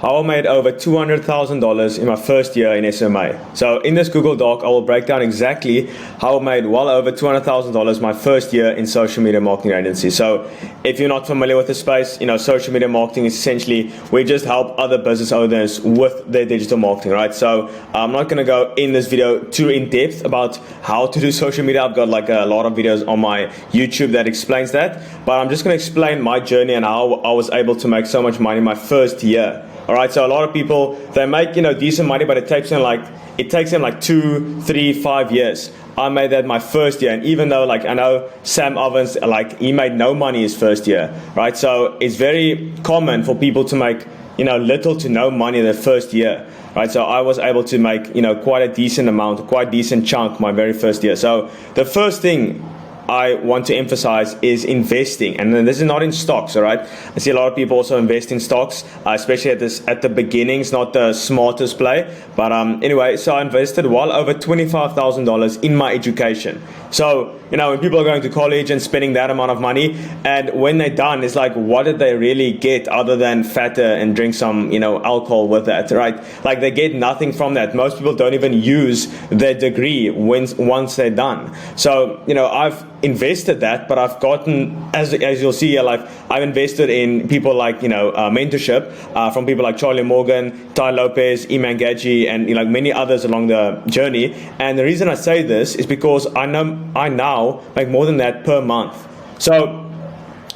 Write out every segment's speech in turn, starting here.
how I made over $200,000 in my first year in SMMA. So in this Google Doc, I will break down exactly how I made well over $200,000 my first year in social media marketing agency. So if you're not familiar with the space, social media marketing is essentially we just help other business owners with their digital marketing, right? So I'm not going to go in this video too in depth about how to do social media. I've got like a lot of videos on my YouTube that explains that, but I'm just going to explain my journey and how I was able to make so much money in my first year. All right, so a lot of people, they make decent money, but it takes them like 2, 3, 5 years. I made that my first year, and even though I know Sam Ovens, he made no money his first year, right? So it's very common for people to make little to no money in their first year, right? So I was able to make quite a decent amount, quite decent chunk my very first year. So the first thing I want to emphasize is investing, and then this is not in stocks, all right? I see a lot of people also invest in stocks, especially at the beginning. It's not the smartest play, but anyway, so I invested well over $25,000 in my education. So when people are going to college and spending that amount of money, and when they're done, it's like, what did they really get other than fatter and drink some alcohol with that, right? Like they get nothing from that. Most people don't even use their degree once they're done. So I've invested that, but I've gotten, as you'll see here, I've invested in people like mentorship from people like Charlie Morgan, Ty Lopez, Iman Gadji, and many others along the journey. And the reason I say this is because I now make more than that per month. So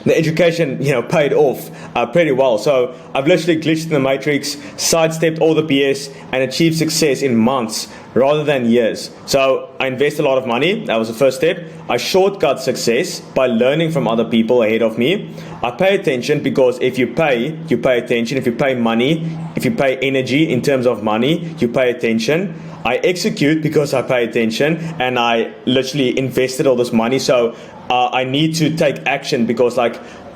the education, paid off pretty well. So I've literally glitched in the matrix, sidestepped all the BS, and achieved success in months rather than years. So I invest a lot of money. That was the first step. I shortcut success by learning from other people ahead of me. I pay attention, because if you pay attention. If you pay money, if you pay energy in terms of money, you pay attention. I execute because I pay attention, and I literally invested all this money. So I need to take action because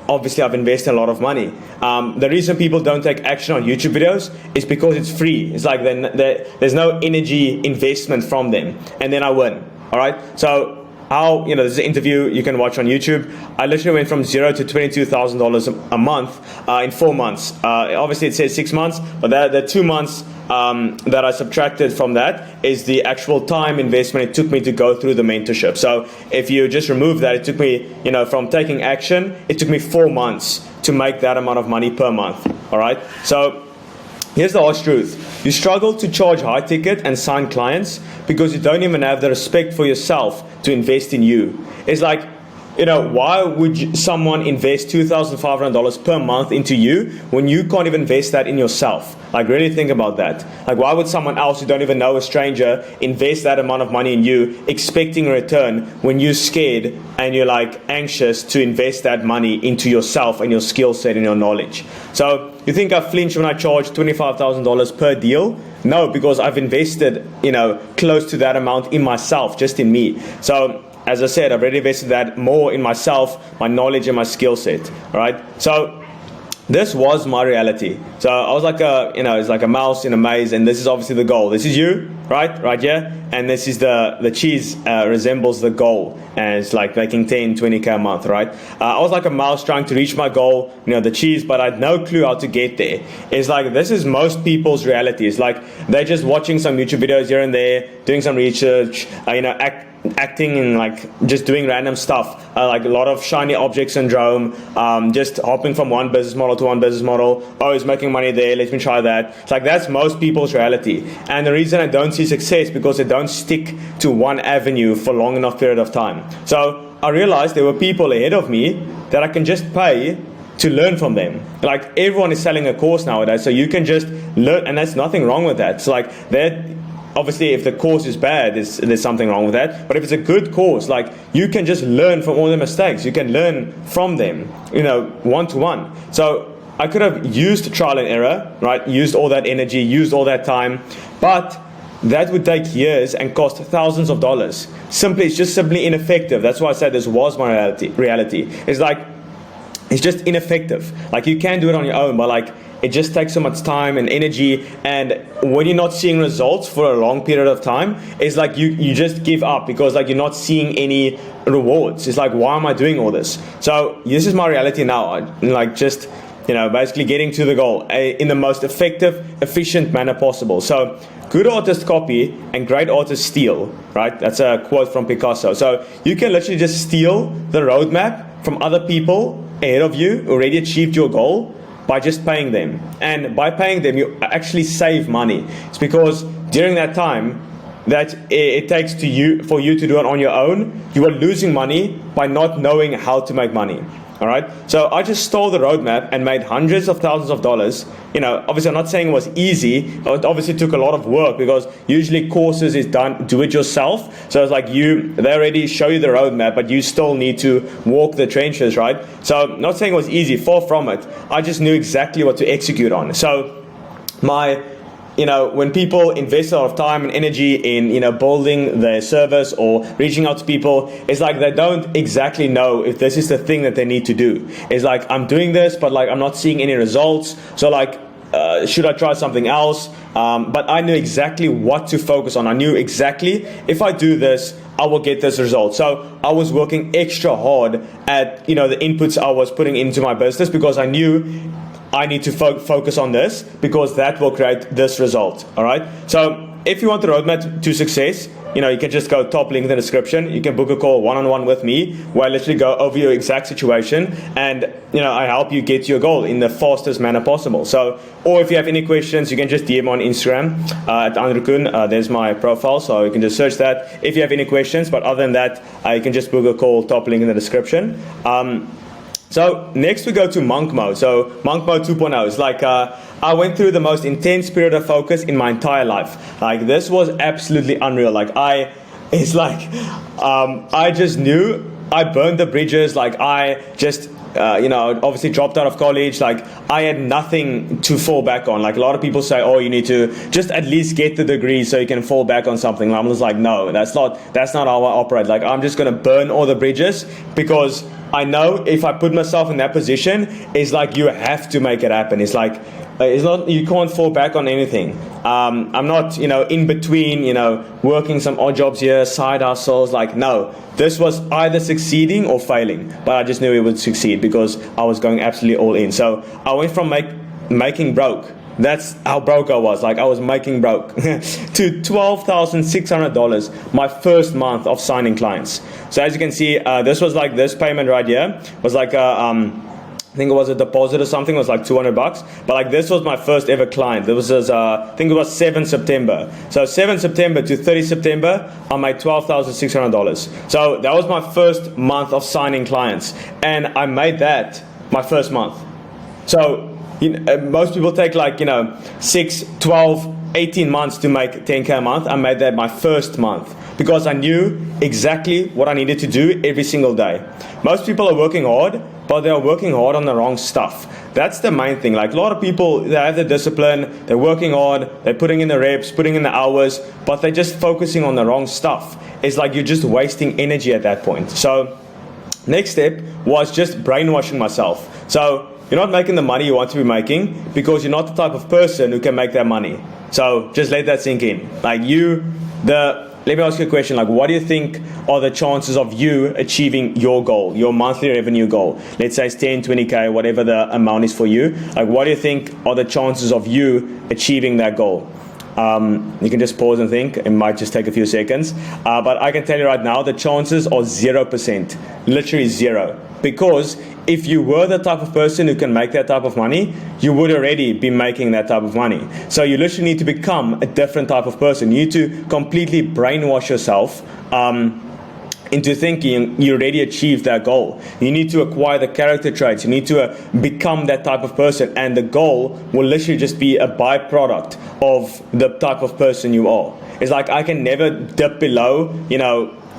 obviously I've invested a lot of money. The reason people don't take action on YouTube videos is because it's free. It's like there's no energy investment from them, and then I win. All right. So how, this is an interview you can watch on YouTube. I literally went from $0 to $22,000 a month in 4 months. Obviously it says 6 months, but the 2 months that I subtracted from that is the actual time investment it took me to go through the mentorship. So if you just remove that, it took me, from taking action, it took me 4 months to make that amount of money per month. All right. So here's the harsh truth. You struggle to charge high ticket and sign clients because you don't even have the respect for yourself to invest in you. It's like, why would someone invest $2,500 per month into you when you can't even invest that in yourself? Really think about that. Why would someone else who don't even know, a stranger, invest that amount of money in you expecting a return when you're scared and you're anxious to invest that money into yourself and your skill set and your knowledge? So you think I flinch when I charge $25,000 per deal? No, because I've invested, close to that amount in myself, just in me. So as I said, I've already invested that more in myself, my knowledge and my skill set. All right. So this was my reality. So I was it's like a mouse in a maze, and this is obviously the goal. This is you, right here, and this is the cheese resembles the goal, and it's like making 10, 20K a month, right? I was like a mouse trying to reach my goal, the cheese, but I had no clue how to get there. It's this is most people's reality. It's they're just watching some YouTube videos here and there, doing some research, acting and just doing random stuff, a lot of shiny object syndrome, just hopping from one business model to one business model. Oh, he's making money there, let me try that. It's that's most people's reality. And the reason I don't see success because they don't stick to one avenue for long enough period of time. So I realized there were people ahead of me that I can just pay to learn from them. Everyone is selling a course nowadays, so you can just learn, and there's nothing wrong with that. It's that. Obviously, if the course is bad, there's something wrong with that. But if it's a good course, you can just learn from all the mistakes. You can learn from them, one-to-one. So I could have used trial and error, right? Used all that energy, used all that time, but that would take years and cost thousands of dollars. It's just simply ineffective. That's why I said this was my reality. It's just ineffective. You can do it on your own, but it just takes so much time and energy, and when you're not seeing results for a long period of time, it's you just give up because you're not seeing any rewards. It's why am I doing all this? So this is my reality now. basically getting to the goal in the most effective, efficient manner possible. So good artists copy and great artists steal, right? That's a quote from Picasso. So you can literally just steal the roadmap from other people ahead of you who already achieved your goal by just paying them. And by paying them, you actually save money. It's because during that time that it takes for you to do it on your own, you are losing money by not knowing how to make money. All right. So I just stole the roadmap and made hundreds of thousands of dollars. Obviously I'm not saying it was easy. It obviously took a lot of work, because usually courses is done do it yourself. So it's like they already show you the roadmap, but you still need to walk the trenches, right? So not saying it was easy, far from it. I just knew exactly what to execute on. So when people invest a lot of time and energy in, building their service or reaching out to people, it's like they don't exactly know if this is the thing that they need to do. It's like, I'm doing this, but like, I'm not seeing any results. So like, should I try something else? But I knew exactly what to focus on. I knew exactly, if I do this, I will get this result. So I was working extra hard at, the inputs I was putting into my business, because I knew I need to focus on this, because that will create this result. All right. So if you want the roadmap to success, you can just go top link in the description. You can book a call one-on-one with me, where I literally go over your exact situation, and I help you get to your goal in the fastest manner possible. So, or if you have any questions, you can just DM on Instagram at Andrukun. There's my profile, so you can just search that if you have any questions. But other than that, you can just book a call, top link in the description. So next we go to monk mode. So monk mode 2.0 is like I went through the most intense period of focus in my entire life. Like this was absolutely unreal. Like I just knew I burned the bridges. Like I just obviously dropped out of college. Like I had nothing to fall back on. Like a lot of people say, oh, you need to just at least get the degree so you can fall back on something. I'm just like, no, that's not how I operate. Like I'm just gonna burn all the bridges, because I know if I put myself in that position, it's like you have to make it happen. It's like, it's not, you can't fall back on anything. I'm not, in between, working some odd jobs here, side hustles. Like, no, this was either succeeding or failing. But I just knew it would succeed, because I was going absolutely all in. So I went from making broke. That's how broke I was. Like I was making broke to $12,600 my first month of signing clients. So as you can see, this was like this payment right here was like I think it was a deposit or something. It was like $200. But like this was my first ever client. It was I think it was 7 September. So 7 September to 30 September, I made $12,600. So that was my first month of signing clients, and I made that my first month. So most people take like 6, 12, 18 months to make 10K a month. I made that my first month, because I knew exactly what I needed to do every single day. Most people are working hard, but they are working hard on the wrong stuff. That's the main thing. Like a lot of people, they have the discipline, they're working hard, they're putting in the reps, putting in the hours, but they're just focusing on the wrong stuff. It's like you're just wasting energy at that point. So next step was just brainwashing myself. So you're not making the money you want to be making, because you're not the type of person who can make that money. So just let that sink in. Like let me ask you a question. Like, what do you think are the chances of you achieving your goal, your monthly revenue goal? Let's say it's 10, 20K, whatever the amount is for you. Like, what do you think are the chances of you achieving that goal? You can just pause and think. It might just take a few seconds. But I can tell you right now, the chances are 0%. Literally zero. Because if you were the type of person who can make that type of money, you would already be making that type of money. So you literally need to become a different type of person. You need to completely brainwash yourself into thinking you already achieved that goal. You need to acquire the character traits. You need to become that type of person, and the goal will literally just be a byproduct of the type of person you are. It's like I can never dip below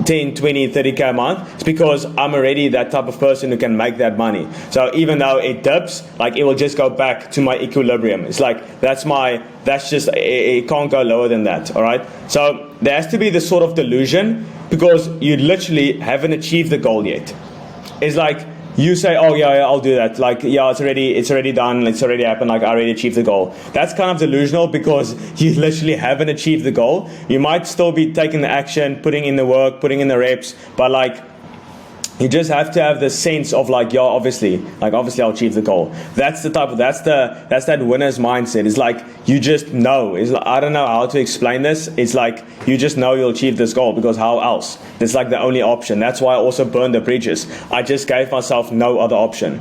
10, 20, 30K a month. It's because I'm already that type of person who can make that money. So even though it dips, like it will just go back to my equilibrium. It's like it can't go lower than that. All right. So there has to be this sort of delusion, because you literally haven't achieved the goal yet. It's like you say, oh yeah, I'll do that. Like, yeah, it's already done. It's already happened. Like, I already achieved the goal. That's kind of delusional, because you literally haven't achieved the goal. You might still be taking the action, putting in the work, putting in the reps, but like you just have to have the sense of like, yeah, obviously I'll achieve the goal. That's that winner's mindset. It's like, you just know. It's like, I don't know how to explain this. It's like, you just know you'll achieve this goal, because how else? It's like the only option. That's why I also burned the bridges. I just gave myself no other option.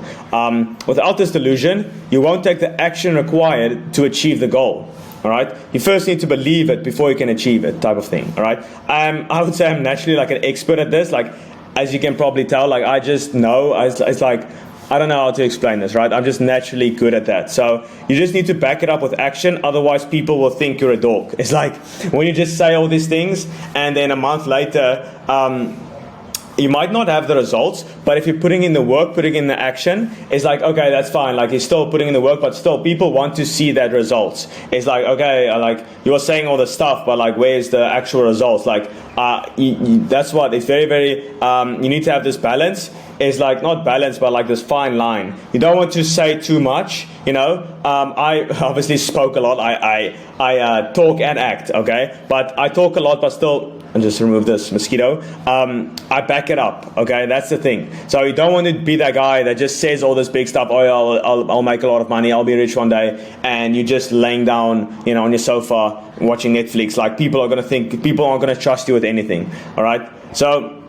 Without this delusion, you won't take the action required to achieve the goal. All right. You first need to believe it before you can achieve it, type of thing. All right. I would say I'm naturally like an expert at this. Like, as you can probably tell, like, I just know. It's like, I don't know how to explain this, right? I'm just naturally good at that. So you just need to back it up with action. Otherwise, people will think you're a dork. It's like when you just say all these things, and then a month later, you might not have the results, but if you're putting in the work, putting in the action, it's like, okay, that's fine. Like, you're still putting in the work, but still people want to see that results. It's like, okay, like, you're saying all the stuff, but like, where's the actual results? Like, that's what it's very, very, you need to have this balance. It's like, not balance, but like this fine line. You don't want to say too much, you know. I obviously spoke a lot. I talk and act, okay? But I talk a lot, but still, and just remove this mosquito. I back it up, okay? That's the thing. So you don't want to be that guy that just says all this big stuff. Oh, yeah, I'll make a lot of money. I'll be rich one day. And you're just laying down, you know, on your sofa watching Netflix. Like, people aren't going to trust you with anything, all right? So,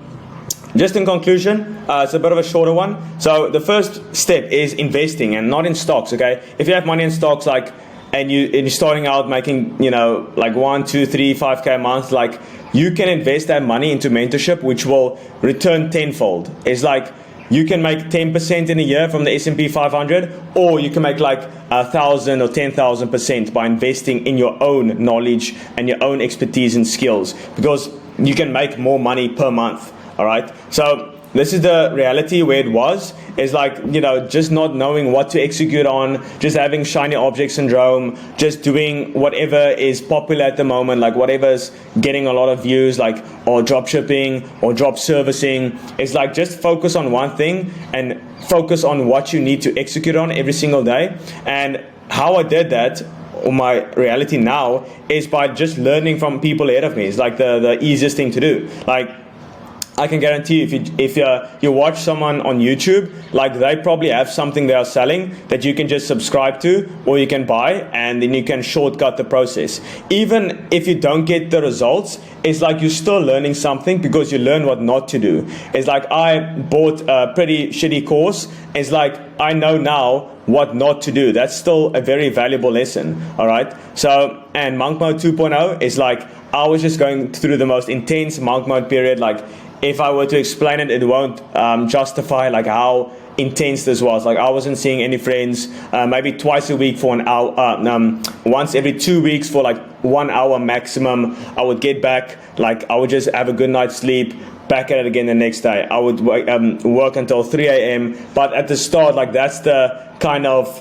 just in conclusion, it's a bit of a shorter one. So the first step is investing, and not in stocks, okay? If you have money in stocks, like, and you're starting out making, you know, like 1, 2, 3, 5K a month, like, you can invest that money into mentorship, which will return tenfold. It's like, you can make 10% in a year from the S&P 500, or you can make like 1,000 or 10,000% by investing in your own knowledge and your own expertise and skills, because you can make more money per month. All right. So this is the reality where it was. Is like, you know, just not knowing what to execute on, just having shiny object syndrome, just doing whatever is popular at the moment, like whatever's getting a lot of views, like, or drop shipping or drop servicing. It's like, just focus on one thing and focus on what you need to execute on every single day. And how I did that, or my reality now, is by just learning from people ahead of me. It's like the easiest thing to do. Like, I can guarantee you, if you watch someone on YouTube, like, they probably have something they are selling that you can just subscribe to, or you can buy, and then you can shortcut the process. Even if you don't get the results, it's like you're still learning something, because you learn what not to do. It's like, I bought a pretty shitty course. It's like, I know now what not to do. That's still a very valuable lesson. All right. So, and monk mode 2.0 is like, I was just going through the most intense monk mode period. Like, if I were to explain it, it won't justify like how intense this was. Like, I wasn't seeing any friends, maybe twice a week for an hour, once every 2 weeks for like 1 hour maximum. I would get back, like, I would just have a good night's sleep, back at it again the next day. I would work until 3 a.m. But at the start, like, that's the kind of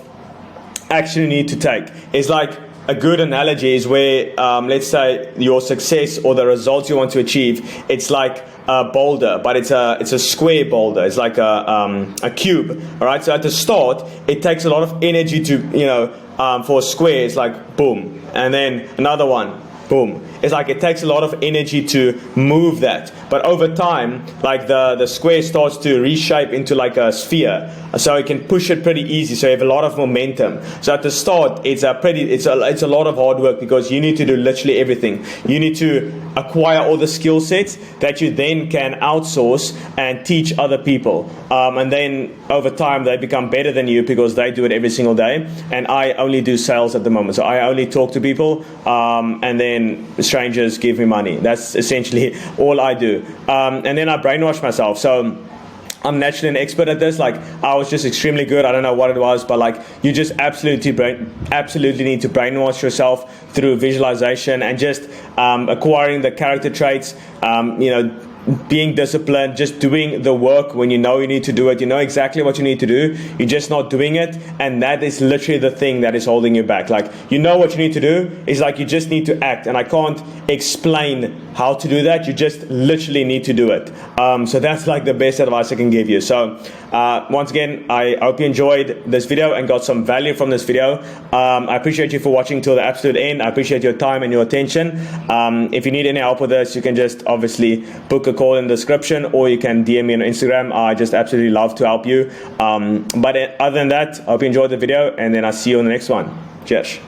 action you need to take. It's like, a good analogy is where, let's say, your success or the results you want to achieve, it's like a boulder, but it's a square boulder. It's like a cube. All right. So at the start, it takes a lot of energy to, you know, for a square, it's like boom, and then another one, boom. It's like, it takes a lot of energy to move that, but over time, like, the square starts to reshape into like a sphere, so you can push it pretty easy. So you have a lot of momentum. So at the start, it's a lot of hard work, because you need to do literally everything. You need to acquire all the skill sets that you then can outsource and teach other people, and then over time they become better than you, because they do it every single day. And I only do sales at the moment, so I only talk to people, and then strangers give me money. That's essentially all I do. And then I brainwash myself. So I'm naturally an expert at this. Like, I was just extremely good. I don't know what it was, but like, you just absolutely need to brainwash yourself through visualization and just acquiring the character traits, you know, being disciplined, just doing the work when you know you need to do it. You know exactly what you need to do. You're just not doing it, and that is literally the thing that is holding you back. Like, you know what you need to do. It's like, you just need to act, and I can't explain how to do that. You just literally need to do it. So that's like the best advice I can give you. So once again, I hope you enjoyed this video and got some value from this video. I appreciate you for watching till the absolute end. I appreciate your time and your attention. If you need any help with this, you can just obviously book a a call in the description, or you can DM me on Instagram. I just absolutely love to help you. But other than that, I hope you enjoyed the video, and then I'll see you on the next one. Cheers.